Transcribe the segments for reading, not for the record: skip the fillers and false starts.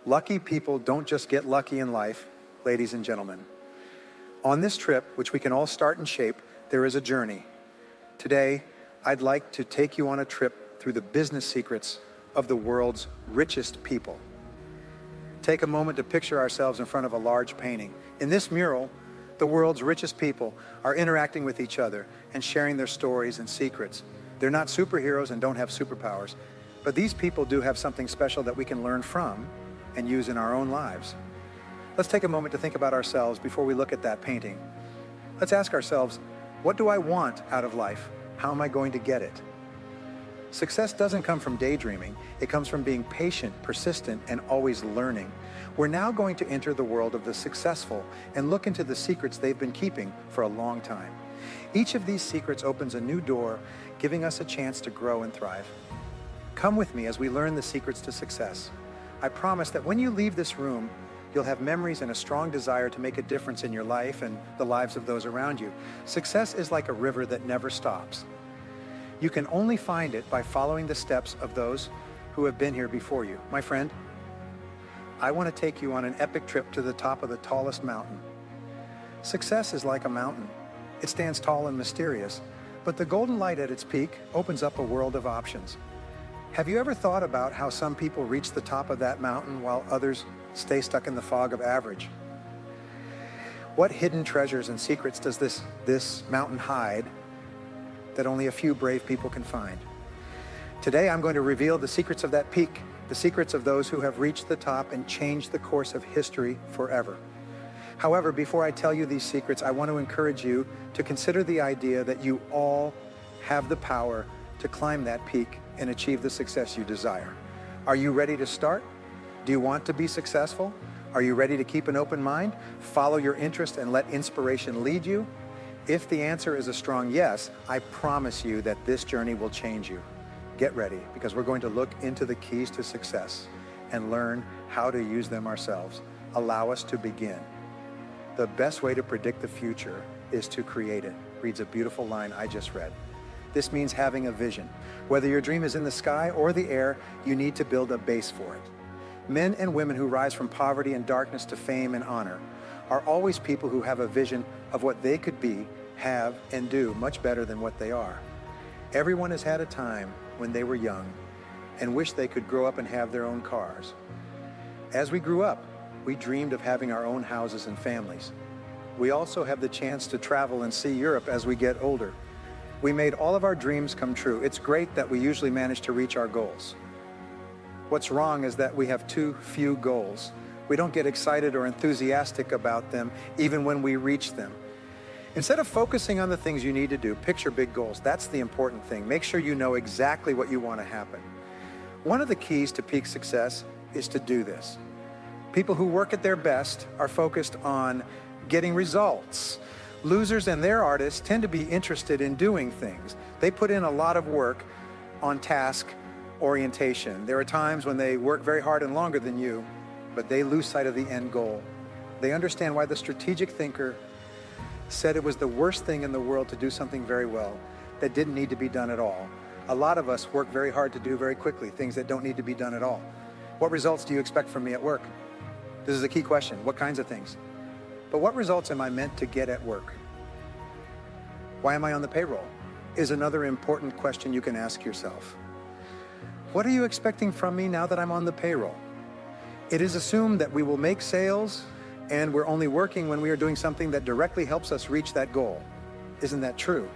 Lucky people don't just get lucky in life, ladies and gentlemen. On this trip, which we can all start and shape, there is a journey. Today, I'd like to take you on a trip through the business secrets of the world's richest people. Take a moment to picture ourselves in front of a large painting. In this mural, the world's richest people are interacting with each other and sharing their stories and secrets. They're not superheroes and don't have superpowers, but these people do have something special that we can learn from and use in our own lives. Let's take a moment to think about ourselves before we look at that painting. Let's ask ourselves, what do I want out of life? How am I going to get it? Success doesn't come from daydreaming. It comes from being patient, persistent, and always learning. We're now going to enter the world of the successful and look into the secrets they've been keeping for a long time. Each of these secrets opens a new door, giving us a chance to grow and thrive. Come with me as we learn the secrets to success. I promise that when you leave this room, you'll have memories and a strong desire to make a difference in your life and the lives of those around you. Success is like a river that never stops. You can only find it by following the steps of those who have been here before you. My friend, I want to take you on an epic trip to the top of the tallest mountain. Success is like a mountain. It stands tall and mysterious, but the golden light at its peak opens up a world of options. Have you ever thought about how some people reach the top of that mountain while others stay stuck in the fog of average? What hidden treasures and secrets does this mountain hide that only a few brave people can find? Today, I'm going to reveal the secrets of that peak, the secrets of those who have reached the top and changed the course of history forever. However, before I tell you these secrets, I want to encourage you to consider the idea that you all have the power to climb that peak and achieve the success you desire. Are you ready to start? Do you want to be successful? Are you ready to keep an open mind? Follow your interest and let inspiration lead you? If the answer is a strong yes, I promise you that this journey will change you. Get ready, because we're going to look into the keys to success and learn how to use them ourselves. Allow us to begin. The best way to predict the future is to create it, reads a beautiful line I just read. This means having a vision. Whether your dream is in the sky or the air, you need to build a base for it. Men and women who rise from poverty and darkness to fame and honor are always people who have a vision of what they could be, have, and do much better than what they are. Everyone has had a time when they were young and wished they could grow up and have their own cars. As we grew up, we dreamed of having our own houses and families. We also have the chance to travel and see Europe as we get older. We made all of our dreams come true. It's great that we usually manage to reach our goals. What's wrong is that we have too few goals. We don't get excited or enthusiastic about them even when we reach them. Instead of focusing on the things you need to do, picture big goals. That's the important thing. Make sure you know exactly what you want to happen. One of the keys to peak success is to do this. People who work at their best are focused on getting results. Losers and their artists tend to be interested in doing things. They put in a lot of work on task orientation. There are times when they work very hard and longer than you, but they lose sight of the end goal. They understand why the strategic thinker said it was the worst thing in the world to do something very well that didn't need to be done at all. A lot of us work very hard to do very quickly things that don't need to be done at all. What results do you expect from me at work? This is a key question. What kinds of things? But what results am I meant to get at work? Why am I on the payroll? Is another important question you can ask yourself. What are you expecting from me now that I'm on the payroll? It is assumed that we will make sales and we're only working when we are doing something that directly helps us reach that goal. Isn't that true?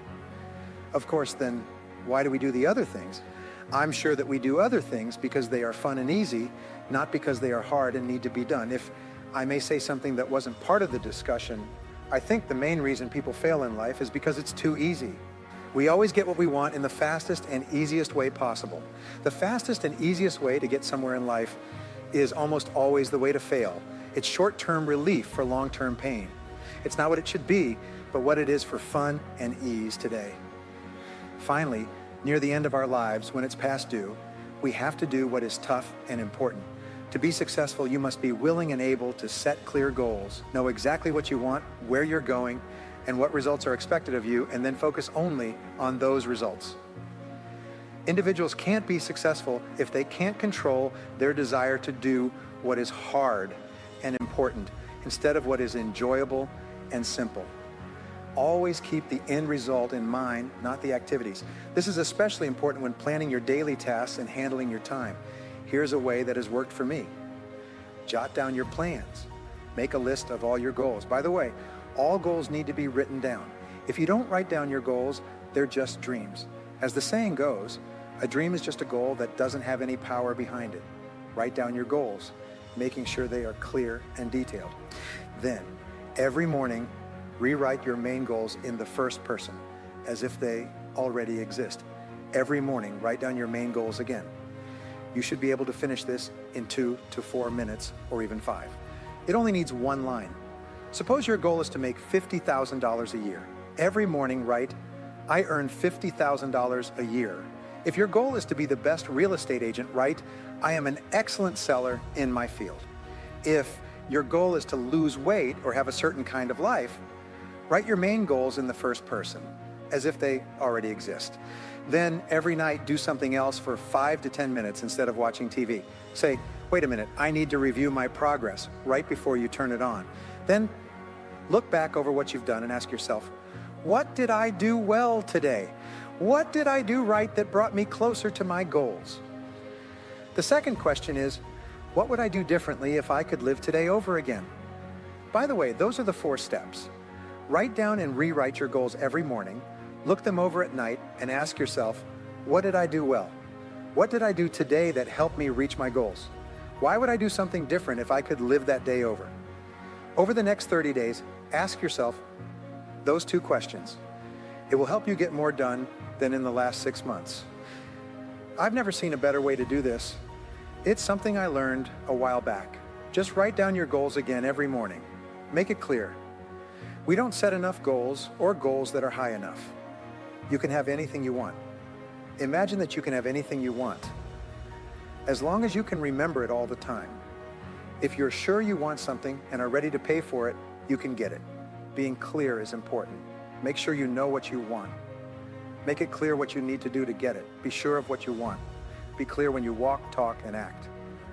Of course, then why do we do the other things? I'm sure that we do other things because they are fun and easy, not because they are hard and need to be done. If I may say something that wasn't part of the discussion, I think the main reason people fail in life is because it's too easy. We always get what we want in the fastest and easiest way possible. The fastest and easiest way to get somewhere in life is almost always the way to fail. It's short-term relief for long-term pain. It's not what it should be, but what it is for fun and ease today. Finally, near the end of our lives, when it's past due, we have to do what is tough and important. To be successful, you must be willing and able to set clear goals, know exactly what you want, where you're going, and what results are expected of you, and then focus only on those results. Individuals can't be successful if they can't control their desire to do what is hard and important instead of what is enjoyable and simple. Always keep the end result in mind, not the activities. This is especially important when planning your daily tasks and handling your time. Here's a way that has worked for me. Jot down your plans. Make a list of all your goals. By the way, all goals need to be written down. If you don't write down your goals, they're just dreams. As the saying goes, a dream is just a goal that doesn't have any power behind it. Write down your goals, making sure they are clear and detailed. Then, every morning, rewrite your main goals in the first person, as if they already exist. Every morning, write down your main goals again. You should be able to finish this in 2 to 4 minutes, or even 5. It only needs one line. Suppose your goal is to make $50,000 a year. Every morning, write, I earn $50,000 a year. If your goal is to be the best real estate agent, write, I am an excellent seller in my field. If your goal is to lose weight or have a certain kind of life, write your main goals in the first person, as if they already exist. Then every night, do something else for 5 to 10 minutes instead of watching TV. Say, wait a minute, I need to review my progress right before you turn it on. Then look back over what you've done and ask yourself, what did I do well today? What did I do right that brought me closer to my goals? The second question is, what would I do differently if I could live today over again? By the way, those are the 4 steps. Write down and rewrite your goals every morning, look them over at night, and ask yourself, what did I do well? What did I do today that helped me reach my goals? Why would I do something different if I could live that day over? Over the next 30 days, ask yourself those 2 questions. It will help you get more done than in the last 6 months. I've never seen a better way to do this. It's something I learned a while back. Just write down your goals again every morning. Make it clear. We don't set enough goals or goals that are high enough. You can have anything you want. Imagine that you can have anything you want, as long as you can remember it all the time. If you're sure you want something and are ready to pay for it, you can get it. Being clear is important. Make sure you know what you want. Make it clear what you need to do to get it. Be sure of what you want. Be clear when you walk, talk, and act.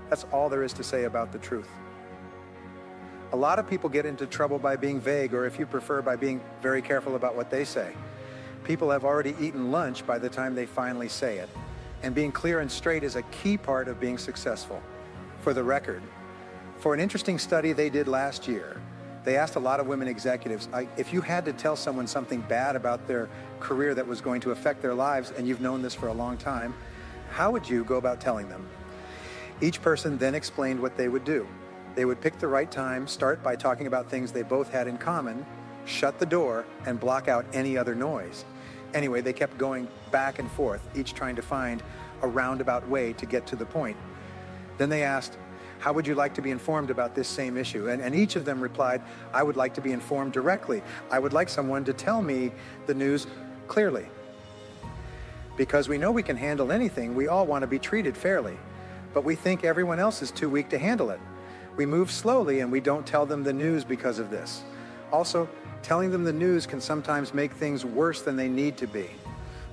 That's all there is to say about the truth. A lot of people get into trouble by being vague, or if you prefer, by being very careful about what they say. People have already eaten lunch by the time they finally say it. And being clear and straight is a key part of being successful. For the record, for an interesting study they did last year, they asked a lot of women executives, if you had to tell someone something bad about their career that was going to affect their lives, and you've known this for a long time, how would you go about telling them? Each person then explained what they would do. They would pick the right time, start by talking about things they both had in common, shut the door, and block out any other noise. Anyway, they kept going back and forth, each trying to find a roundabout way to get to the point. Then they asked, how would you like to be informed about this same issue? And each of them replied, I would like to be informed directly. I would like someone to tell me the news clearly. Because we know we can handle anything, we all want to be treated fairly. But we think everyone else is too weak to handle it. We move slowly and we don't tell them the news because of this. Also, telling them the news can sometimes make things worse than they need to be.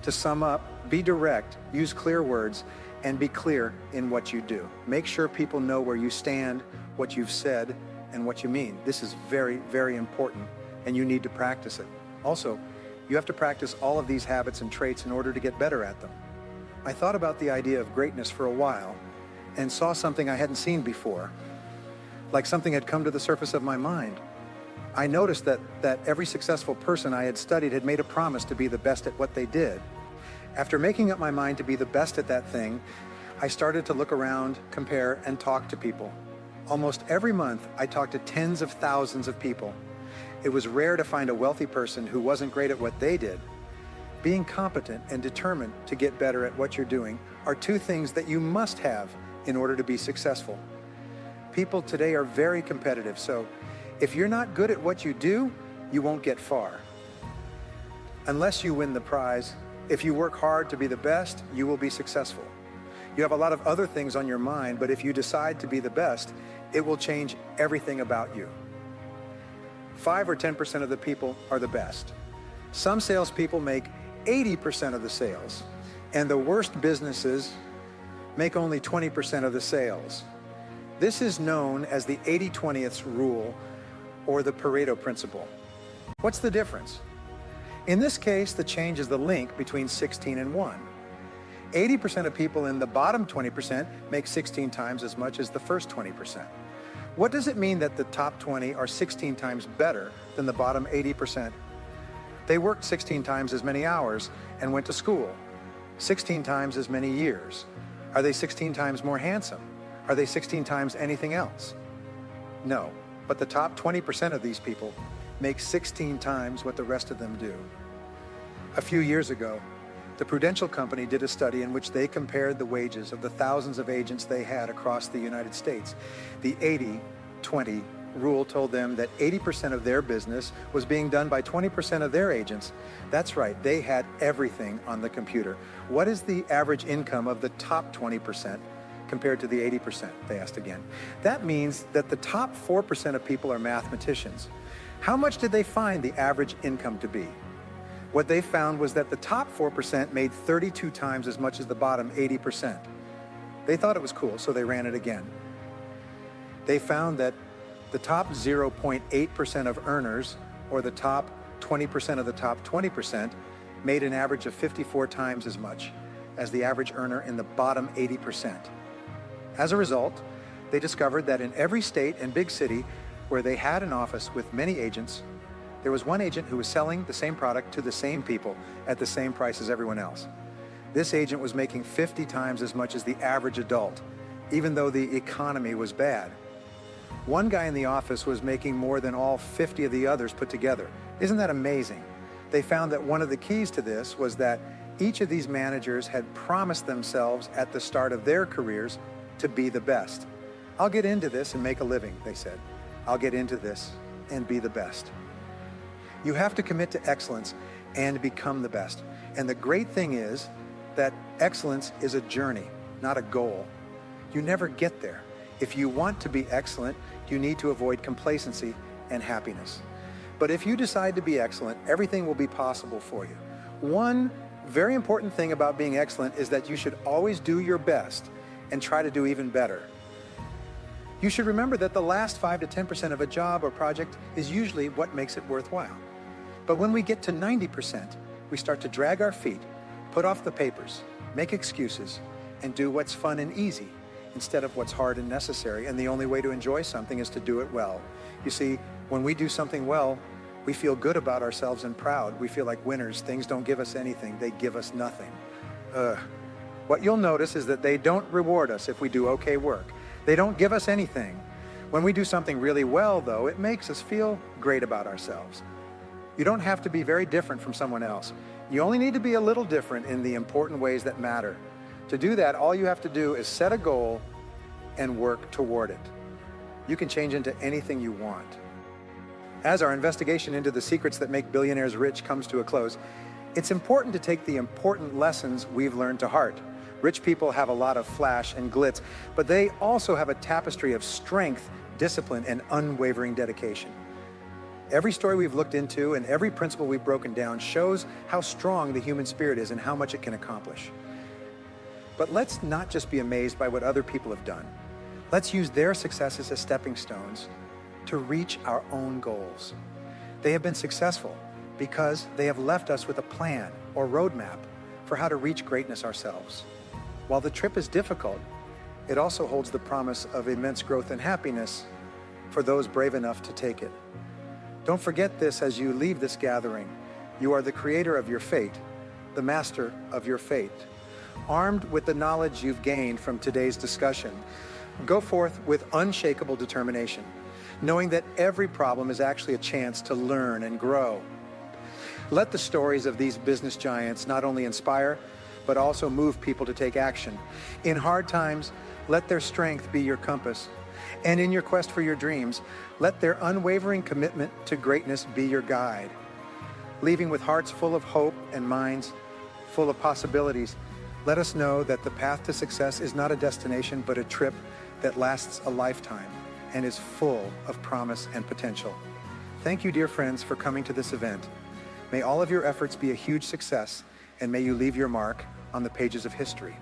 To sum up, be direct, use clear words, and be clear in what you do. Make sure people know where you stand, what you've said, and what you mean. This is very, very important, and you need to practice it. Also, you have to practice all of these habits and traits in order to get better at them. I thought about the idea of greatness for a while and saw something I hadn't seen before, like something had come to the surface of my mind. I noticed that every successful person I had studied had made a promise to be the best at what they did. After making up my mind to be the best at that thing, I started to look around, compare, and talk to people. Almost every month, I talked to tens of thousands of people. It was rare to find a wealthy person who wasn't great at what they did. Being competent and determined to get better at what you're doing are 2 things that you must have in order to be successful. People today are very competitive, so if you're not good at what you do, you won't get far. Unless you win the prize, if you work hard to be the best, you will be successful. You have a lot of other things on your mind, but if you decide to be the best, it will change everything about you. 5 or 10% of the people are the best. Some salespeople make 80% of the sales. and the worst businesses make only 20% of the sales. This is known as the 80/20 rule, or the Pareto principle. What's the difference? In this case, the change is the link between 16 and 1. 80% of people in the bottom 20% make 16 times as much as the first 20%. What does it mean that the top 20 are 16 times better than the bottom 80%? They worked 16 times as many hours and went to school 16 times as many years. Are they 16 times more handsome? Are they 16 times anything else? No, but the top 20% of these people make 16 times what the rest of them do. A few years ago, the Prudential Company did a study in which they compared the wages of the thousands of agents they had across the United States. The 80/20 rule told them that 80% of their business was being done by 20% of their agents. That's right, they had everything on the computer. What is the average income of the top 20% compared to the 80%, they asked again. That means that the top 4% of people are mathematicians. How much did they find the average income to be? What they found was that the top 4% made 32 times as much as the bottom 80%. They thought it was cool, so they ran it again. They found that the top 0.8% of earners, or the top 20% of the top 20%, made an average of 54 times as much as the average earner in the bottom 80%. As a result, they discovered that in every state and big city where they had an office with many agents, there was one agent who was selling the same product to the same people at the same price as everyone else. This agent was making 50 times as much as the average adult, even though the economy was bad. One guy in the office was making more than all 50 of the others put together. Isn't that amazing? They found that one of the keys to this was that each of these managers had promised themselves at the start of their careers to be the best. I'll get into this and make a living, they said. I'll get into this and be the best. You have to commit to excellence and become the best. And the great thing is that excellence is a journey, not a goal. You never get there. If you want to be excellent, you need to avoid complacency and happiness. But if you decide to be excellent, everything will be possible for you. One very important thing about being excellent is that you should always do your best and try to do even better. You should remember that the last 5 to 10% of a job or project is usually what makes it worthwhile. But when we get to 90%, we start to drag our feet, put off the papers, make excuses, and do what's fun and easy instead of what's hard and necessary. And the only way to enjoy something is to do it well. You see, when we do something well, we feel good about ourselves and proud. We feel like winners. Things don't give us anything. They give us nothing. What you'll notice is that they don't reward us if we do okay work. They don't give us anything. When we do something really well, though, it makes us feel great about ourselves. You don't have to be very different from someone else. You only need to be a little different in the important ways that matter. To do that, all you have to do is set a goal and work toward it. You can change into anything you want. As our investigation into the secrets that make billionaires rich comes to a close, it's important to take the important lessons we've learned to heart. Rich people have a lot of flash and glitz, but they also have a tapestry of strength, discipline, and unwavering dedication. Every story we've looked into and every principle we've broken down shows how strong the human spirit is and how much it can accomplish. But let's not just be amazed by what other people have done. Let's use their successes as stepping stones to reach our own goals. They have been successful because they have left us with a plan or roadmap for how to reach greatness ourselves. While the trip is difficult, it also holds the promise of immense growth and happiness for those brave enough to take it. Don't forget this as you leave this gathering. You are the creator of your fate, the master of your fate. Armed with the knowledge you've gained from today's discussion, go forth with unshakable determination, knowing that every problem is actually a chance to learn and grow. Let the stories of these business giants not only inspire, but also move people to take action. In hard times, let their strength be your compass. And in your quest for your dreams, let their unwavering commitment to greatness be your guide. Leaving with hearts full of hope and minds full of possibilities, let us know that the path to success is not a destination, but a trip that lasts a lifetime and is full of promise and potential. Thank you, dear friends, for coming to this event. May all of your efforts be a huge success, and may you leave your mark on the pages of history.